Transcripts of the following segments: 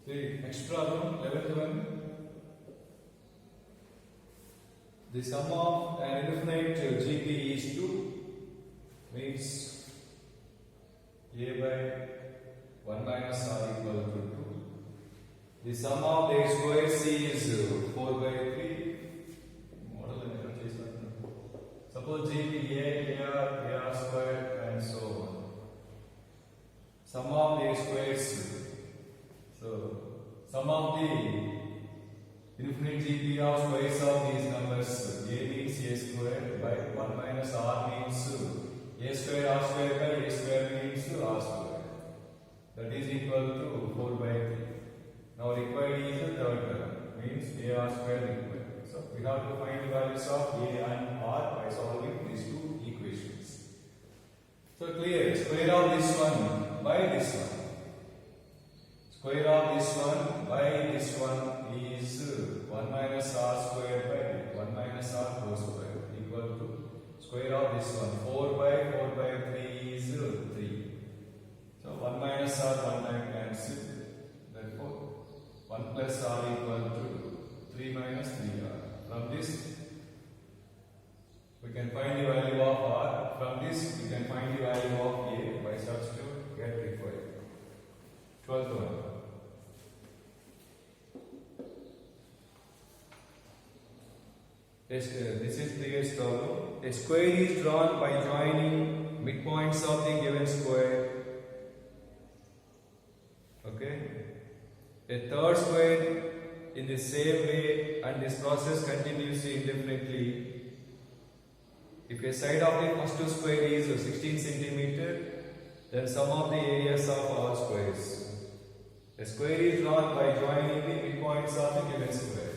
The next problem, 11th one. The sum of an infinite GP is 2 means A by 1 minus R equal to 2. The sum of the square C is 4 by 3. Model suppose GP A, AR square and so on. Sum of the squares. So, sum of the infinite GP of squares of these numbers, A means A square by 1 minus R means A square R square by A square means R square. That is equal to 4 by 3. Now required is the third term, means A R square required. So we have to find the values of A and R by solving these two equations. So clear, square of this one by this one. Square of this one by this one is 1 minus R square by 1 minus R whole square equal to square of this one. 4 by 3 is 3. So 1 minus R 1 time cancel. Therefore 1 plus R equal to 3 minus 3R. From this we can find the value of R. From this we can find the value of A by substitute get required. 12th one. This is previous problem. A square is drawn by joining midpoints of the given square. Okay. A third square in the same way, and this process continues indefinitely. If a side of the first two square is 16 centimeter, then sum of the areas of all squares. A square is drawn by joining the midpoints of the given square.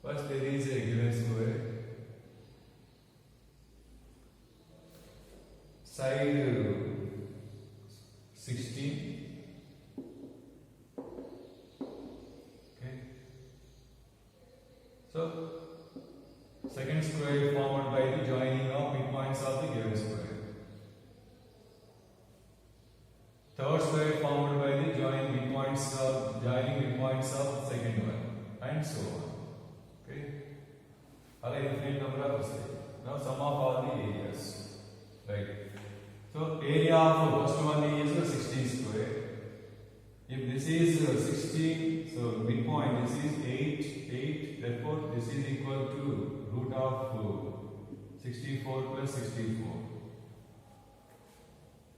First, there is a given square. Side 16. Okay. So, second square formed by the joining of midpoints of the given square. Third square formed by the joining midpoints of the second one, and so on. Okay. Alright, infinite number of squares. Now sum of all the areas. Right. So area of the first one is 16 square. If this is 16, so midpoint this is 8. Therefore this is equal to root of 64 plus 64.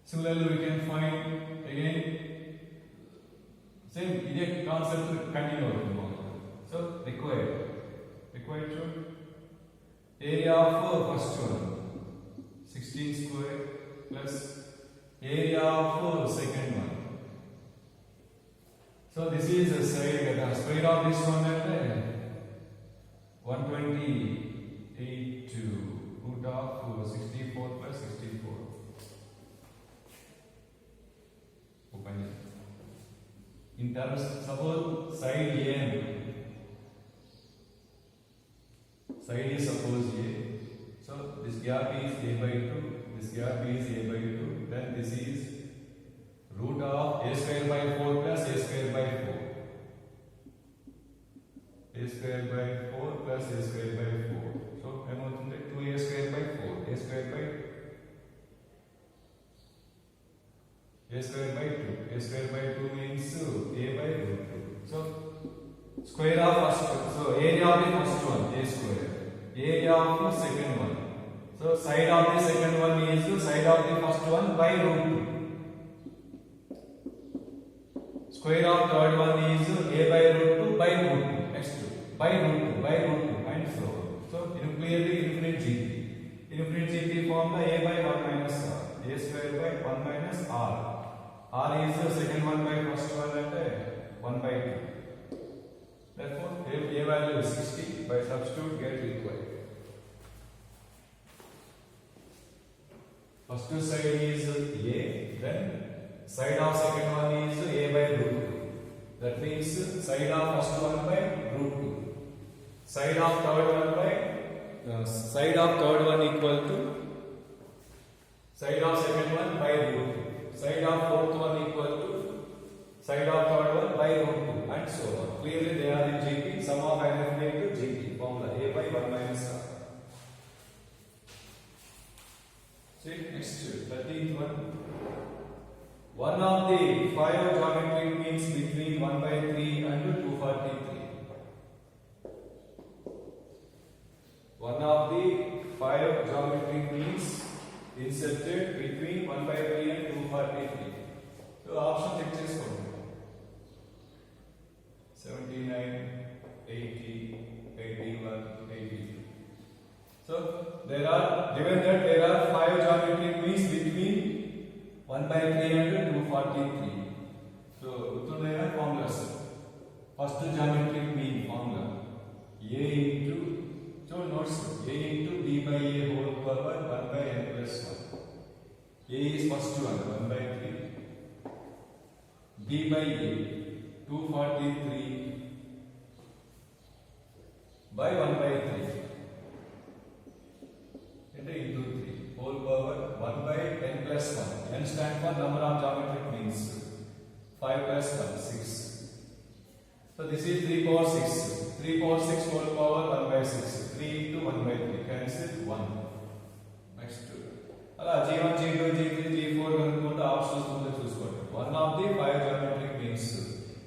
Similarly, we can find again same concept continue. So required to area of first one 16 square plus area of second one. So this is a side square of this one at 128 to root of 64 plus 64. Open it. In terms, suppose side AM. Side is suppose A. So this gap is A by 2. This gap is A by 2. Then this is root of A square by 4 plus A square by 4. A square by 4 plus A square by 4. So I want to take 2A square by 4. A square by 2. A square by 2 means A by root 2. So square of first, so area of the first one, A square. Area of the second one. So side of the second one is side of the first one by root 2. Square of third one is A by root 2 by root 2. Next by root 2 and so on. So clearly infinite GP. Infinite GP form the A by 1 minus R. A square by 1 minus R. R is the second one by first one at 1 by 2. Therefore, A value is 60. By substitute, get required. First two side is A, then side of second one is A by root 2. That means side of first one by root 2. Side of third one equal to side of second one by root 2. Side of fourth one equal to side of third one by root 2 and so on. Clearly they are in GP. Sum of n infinity to GP. Formula A by 1 minus r. See, next 13th one. One of the 5 geometric means between 1 by 3 and 243. One of the 5 geometric means inserted between 1 by 3 and 243. So option check చేసుకోండి. 79, 80, 81, 82. So there are given that there are 5 geometric means between 1 by 3 and 243. So uttundaya formulas. First geometric mean formula a into, so notes a into b by a whole power 1 by n plus 1. A is first one 1 by 3. B by a 243 by 1 by 3 into 3 whole power 1 by n plus 1. N stand for number of geometric means. 5 plus 1 6. So this is 3 power 6. 3 power 6 whole power 1 by 6. 3 into 1 by 3 cancel 1. Next అలా G1 G2 G3 G4 అనుకుంటే options ఉందో చూసుకోండి. One of the 5 geometric means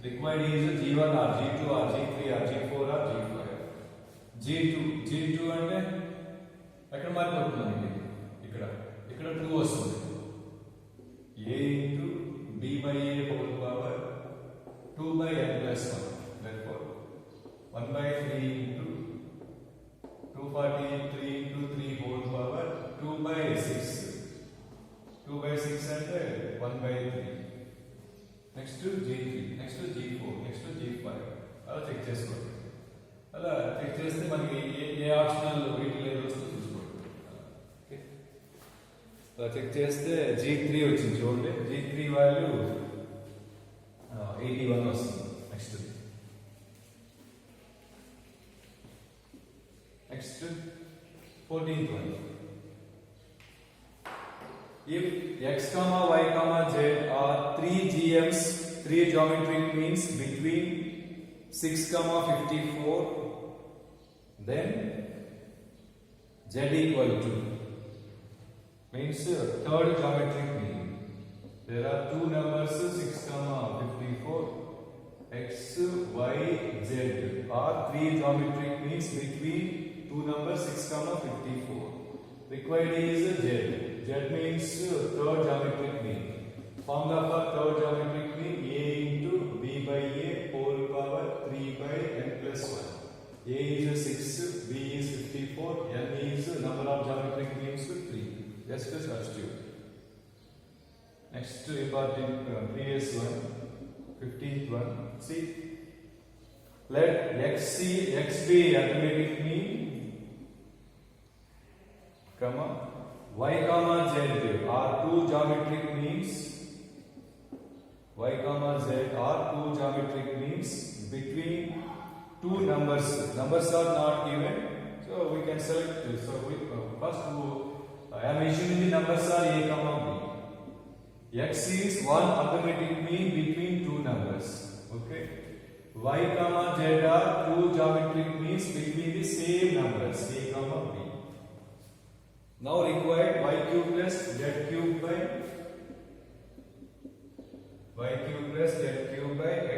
required is G1 or G2 or G3 or G4 or G5. G2 అంటే ఎక్కడ మారిపోతుందండి? ఇక్కడ 2 వస్తుంది. A into b by a whole power 2 by n plus 1. Therefore 1 by 3 into 243 into 3 whole power 2 by 6. 2 by 6 అంటే 1 by 3. Next to G3, next to G4, next to G5. అలా check చేసుకోండి. అలా check చేస్తే మనకి ఏ ఆప్షనల్ వీటిలో ఏదో వస్తుందో చూసుకోండి. అలా చెక్ చేస్తే G3 వచ్చింది చూడండి. G3 వాల్యూ 81 వస్తుంది. Next 14th one. If x, y, z are 3 GMs, 3 geometric means between 6, 54, then z equal to means third geometric mean. There are two numbers 6, 54. X, y, z are 3 geometric means between two numbers 6, 54. Required is z. Z means third geometric mean. Formula for third geometric mean a into b by a whole power 3 by n plus 1. A is 6, b is 54, n is number of geometric means 3. Just to substitute. Next important previous one, 15th one. See, let x be arithmetic mean, comma y, z are two geometric means. Y, z are two geometric means between two numbers. Numbers are not given, so we can select. So we first I am issuing the numbers are a, b. X is one arithmetic mean between two numbers. Okay. Y, z are two geometric means between the same numbers a, b. Now required y cube plus z cube by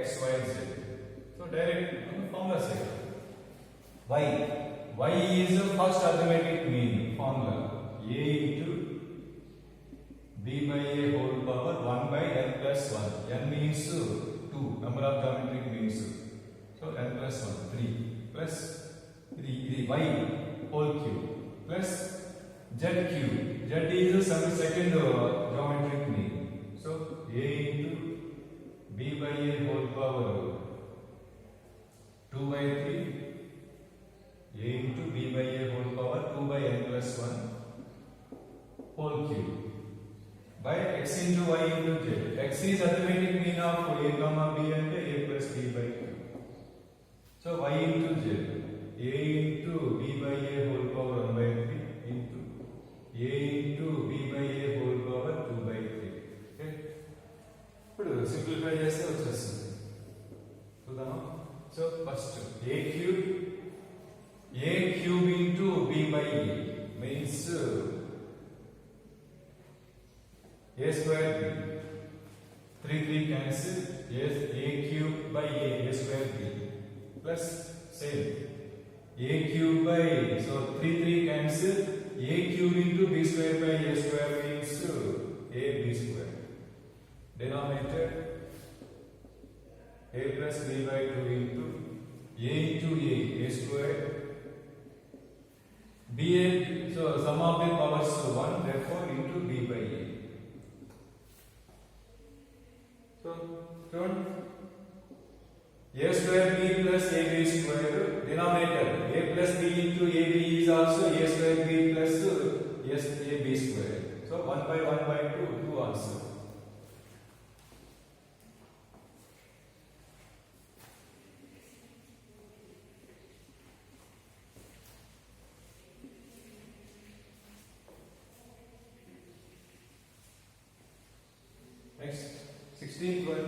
x, y, z. So directly on the formula side. Y is the first arithmetic mean. Formula a into b by a whole power 1 by n plus 1. N means 2. Number of geometric means. So n plus 1 3 plus 3 y whole cube plus z cube. Z is some second geometric mean. So a into b by a whole power 2 by 3. A into b by a whole power 2 by n plus 1 whole cube by x into y into z. X is arithmetic mean of a, b and a plus b by 2. So y into z. A into b by a whole power 1 by 3 into a into b by a whole power 2 by 3. Okay. ఇప్పుడు simplify చేస్తే వచ్చేస్తుంది. a square b. 3 cancel. Yes, a cube by a square b plus same a cube by, so 3 cancel. A cube into b square by a square means a b square. Denominator a plus b by 2 into a square. B, so sum of the powers 1, therefore into b by a. So a square b plus ab square, denominator a plus b into ab is also a square b plus ab square. So 1 by 2, 2 answer. Next, 16th one.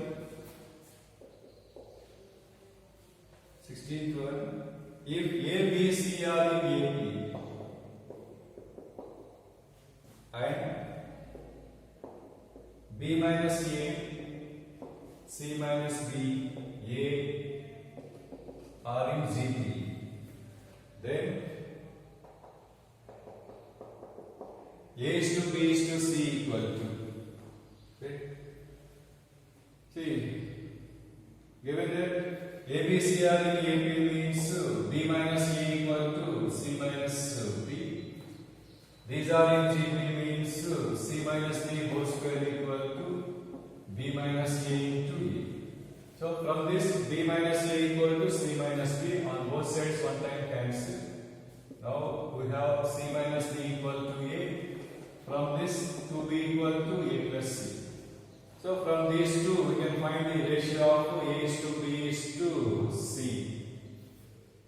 16th one. If A, B, C are in AP and B minus A, C minus B, A are in GP, then A is to B is to C equal to. Okay. See, given that ABC are in AP means B minus A equal to C minus B. These are in GP means C minus B whole square equal to B minus A into A. So from this B minus A equal to C minus B on both sides one time cancel. Now we have C minus B equal to A. From this 2B equal to A plus C. So from these two we can find the ratio of A is to B is to C.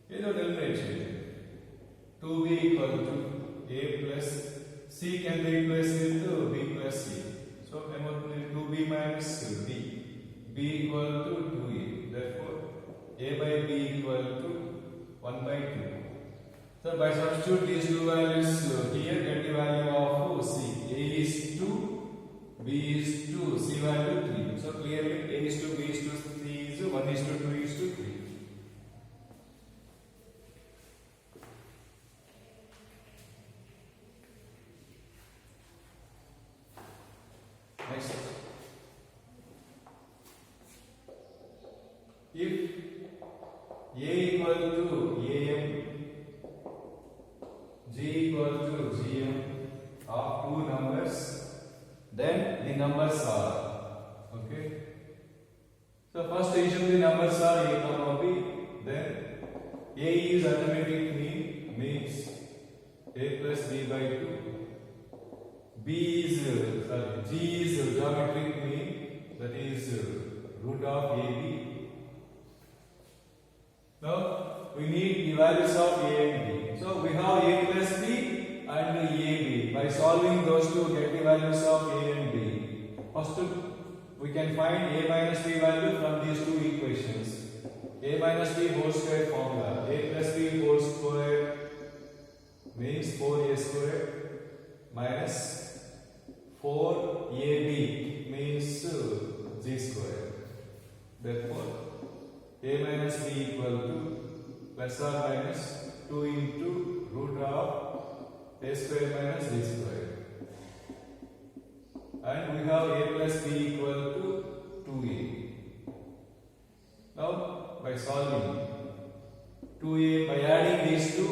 Is not eliminated. 2B equal to A plus C can be replaced with B plus C. So 2B minus B. B equal to 2A. Therefore A by B equal to 1 by 2. So by substitute these two values here, get the value of C. A is 2. B is 2, C value 3. So clearly A is to B is to C is 1 is to 2 is to 3. Next. If A equal to AM, G equal to GM of two numbers, then the numbers are, okay. So first assume the numbers are A comma B, then A is arithmetic means A plus B by 2. B is G is geometric mean, that is root of AB. Now we need the values of A and B. So we have A plus B and AB. By solving those two, get the values of A and B. First, we can find A minus B value from these two equations. A minus B whole square formula. A plus B whole square means 4A square minus 4AB means G square. Therefore, A minus B equal to plus or minus 2 into root of A square minus B square. And we have A plus B equal to 2A. Now by solving 2A, by adding these two,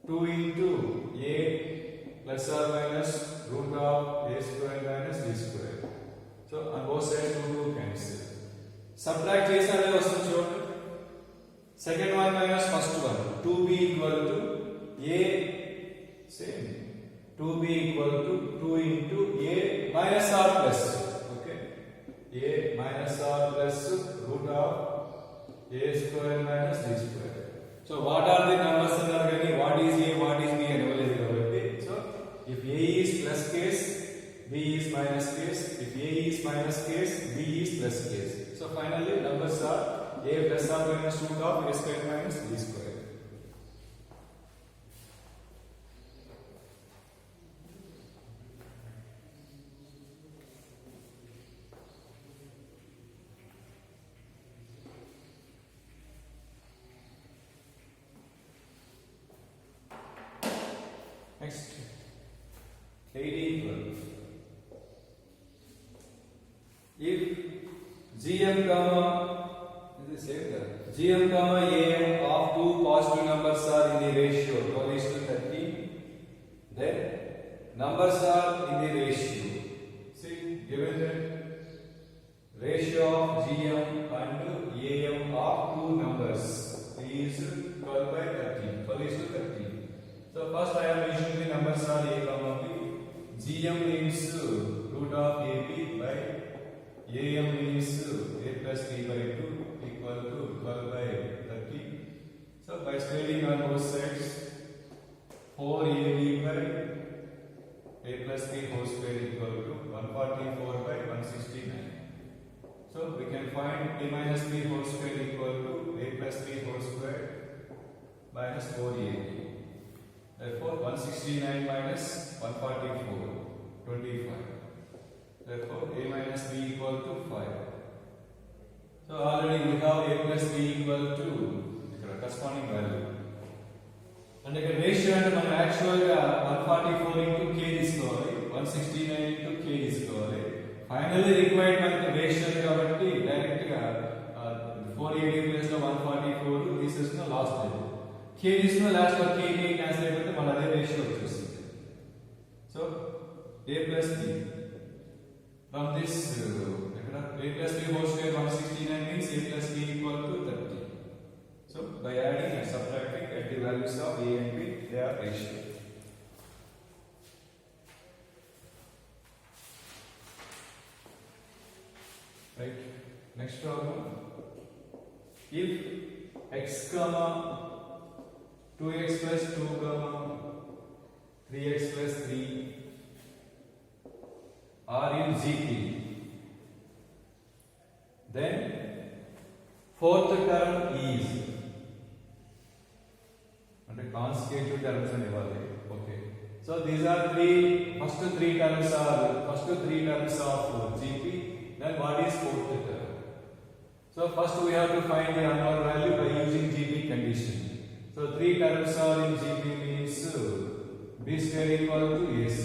2 into A plus or minus root of A square minus B square. So on both sides 2 cancel. Subtract chesade vastundi chudandi. Second one minus first one. 2B equal to A, same. 2B equal to 2 into A minus or plus. Okay. A minus or plus root of A square minus B square. So what are the numbers in our getting? What is A, what is B and so if A is plus case, B is minus case. If A is minus case, B is plus case. So finally numbers are A plus or minus root of A square minus B square. 18, 12. If gm comma is the same there. Gm comma am of two positive numbers are in the ratio 12:30, then numbers are in the ratio. See, given that ratio of gm and am of two numbers is 12/30. 12:30. So first I am using the numbers are a comma b. Gm means root of ab by am means a plus b by 2 equal to 12/30. So by squaring on both sides, 4ab by a plus b whole square equal to 144/169. So we can find a minus b whole square equal to a plus b whole square minus 4ab. Therefore 169 minus 144, 25. Therefore a minus b equal to 5. So already we have a plus b equal to the corresponding value. And the ratio and మన actual 144 into k తీసుకోవాలి, 169 into k తీసుకోవాలి. Finally required మనకి ratio కాబట్టి direct గా 480 plus లో 144 తీసేసిన last లేదు. k తీసుకున్న లాస్ట్ లో k క్యాన్సిల్ అయిపోతే మన అదే రేషియో వచ్చేస్తుంది. So a plus b from this a plus b whole square 169 means a plus b equal to 30. So by adding and subtracting at the values of a and b, they are ratio. Right. Next problem. If x comma 2x plus 2 comma 3x plus 3 are in GP, then fourth term is and consecutive terms are okay. So these are first three terms of GP. Then what is fourth term? So first we have to find the unknown value by using GP condition. So three terms are in GP means b square equal to ac.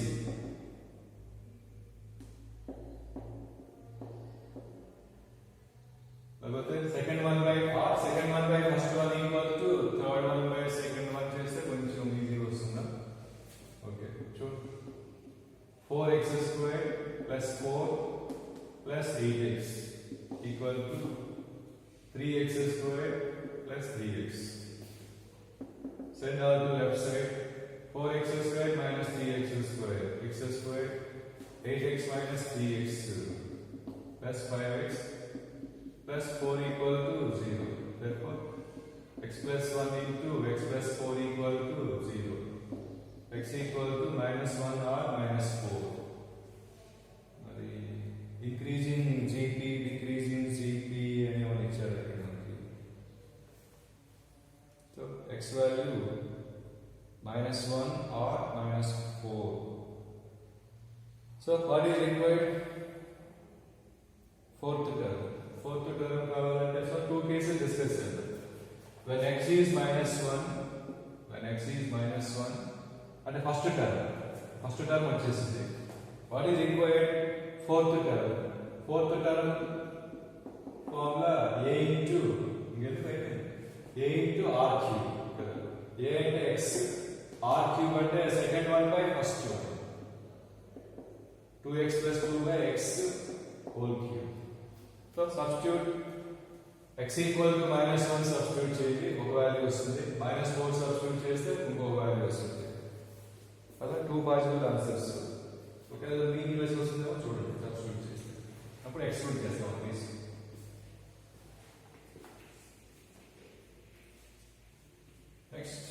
Second one by first one equal to third one by second one చేస్తే కొంచెం easy వస్తుందా? Okay చూడు 4x square plus 4 plus 8x equal to 3x square plus 3x. Send out to left side. 4x square minus 3x square, x square 8x minus 3x plus 5x plus 4 equal to 0. Therefore x plus 1 into x plus 4 equal to 0. X equal to minus 1 or minus 4. Increasing GP, decreasing GP, anyone ichcharu ikkada manaki. So x value minus 1 or minus 4. So what is required? Fourth term kavalante, so two cases discuss cheyadam. When x is minus 1 and the first term వచ్చేసింది. What is required? Fourth term formula a into r cube. A into x, r cube అంటే second one by first one. 2x plus 2 by x whole cube. So substitute x equal to minus 1 substitute చేయండి, ఒక value వస్తుంది. minus 4 substitute చేస్తే ఇంకొక value వస్తుంది. అలా two possible answers. ఒకవేళ mean plus వస్తుందేమో చూడండి, సబ్స్టిట్యూట్ చేస్తే అప్పుడు ఎక్స్క్లూడ్ చేస్తాం ప్లీజ్. నెక్స్ట్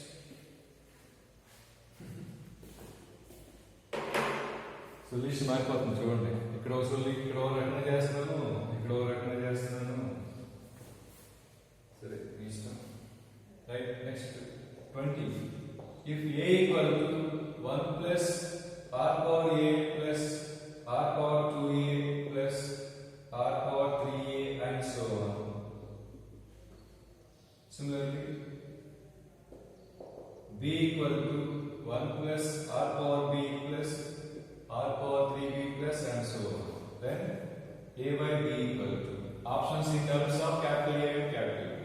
సొల్యూషన్ మారిపోతుంది చూడండి. ఇక్కడ ఒక ఇక్కడ ఒక రకంగా చేస్తున్నాను, ఇక్కడ ఒక రకంగా చేస్తున్నాను. సరే మీ ఇష్టం. Right. Next 20. If a equal to 1 plus r power a plus r power 2a plus r power 3a and so on. Similarly, b equal to 1 plus r power b plus plus and so on. Then A by B equal to options in terms of capital A and capital B.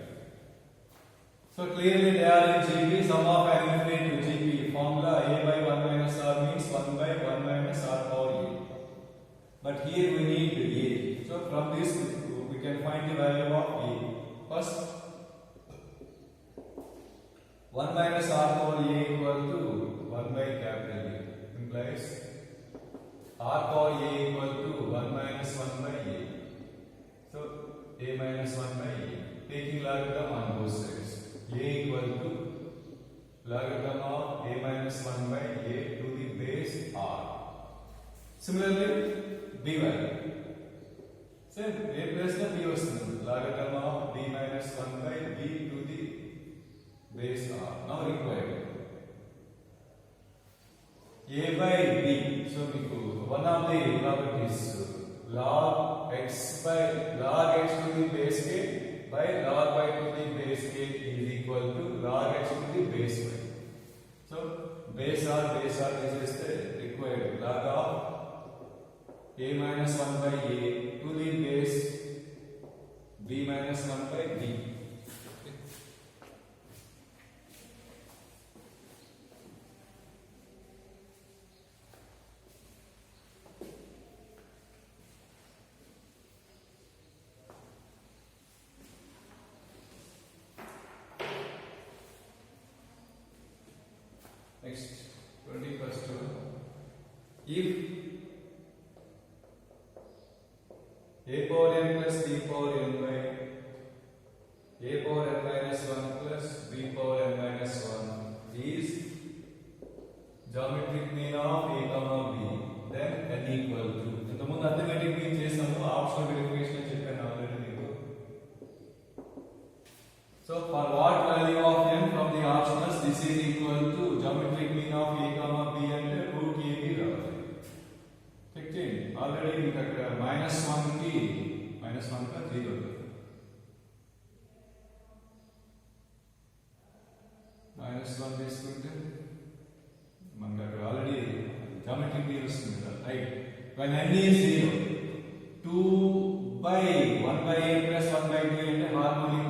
So clearly they are in GP. Sum of n infinity to GP formula A by 1 minus R means 1 by 1 minus R power A. But here we need A. So from this we can find the value of A. First 1 minus R power A equal to 1 by capital A implies R power A equal to 1 minus 1 by A. So A minus 1 by A. Taking logarithm on both sides. A equal to logarithm of A minus 1 by A to the base R. Similarly, B value. Same, A plus the B was logarithm of B minus 1 by B to the base R. Now required A by B. So one of the properties log x by log x to the base k by log y to the base k is equal to log x to the base y. So base R is the required log of A minus 1 by A to the base B minus 1 by B. Next, 21st one. If A power n plus B power n by A power n minus 1 plus B power n minus 1 is geometric mean of A comma B, then n equal to. ఇంతకుముందు arithmetic mean చేసాము, optional verification అని చెప్పాను already మీకు. So for what value of n from the optionals this is equal to geometric mean of A comma B and root AB రావాలి. Check చేయండి. Already మీకు అక్కడ -1 కి -1 కా 0 -1 తీసుకుంటే మనకి అక్కడ ఆల్రెడీ geometric mean వస్తుంది కదా, right? when n is 0 2 by 1 by a plus 1 by 2 అంటే హార్మోనిక్